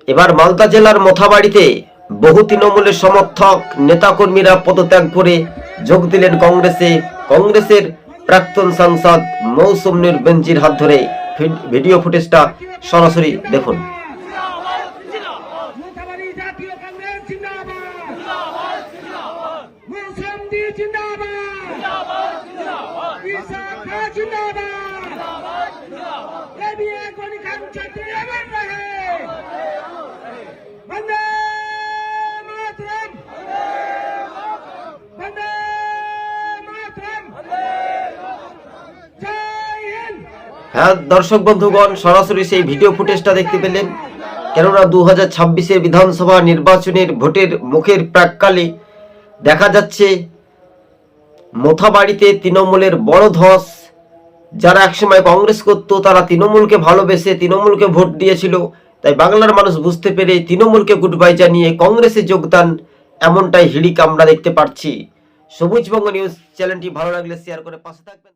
এবার মালদা জেলার মোথাবাড়িতে বহু তৃণমূলের সমর্থক নেতাকর্মীরা পদত্যাগ করে যোগ দিলেন কংগ্রেসে। কংগ্রেসের প্রাক্তন সাংসদ মৌসুমীর বেঞ্জির হাত ধরে ভিডিও ফুটেজটা সরাসরি দেখুন। হ্যাঁ দর্শক বন্ধুগণ, সরাসরি সেই ভিডিও ফুটেজটা দেখতে পেলেন। কেননা 2026-এর বিধানসভা নির্বাচনের ভোটের মুখের প্রাককালে দেখা যাচ্ছে মোথাবাড়িতে তৃণমূলের বড় ধস। যারা একসময় কংগ্রেস করত তারা তৃণমূলকে ভালোবেসে তৃণমূলকে ভোট দিয়েছিল, তাই বাংলার মানুষ বুঝতে পেরে তৃণমূলকে গুড বাই জানিয়ে কংগ্রেসে যোগদান, এমনটাই হিড়িক আমরা দেখতে পাচ্ছি। সবুজবঙ্গ নিউজ চ্যানেলটি ভালো লাগলে শেয়ার করে পাশে থাকবেন।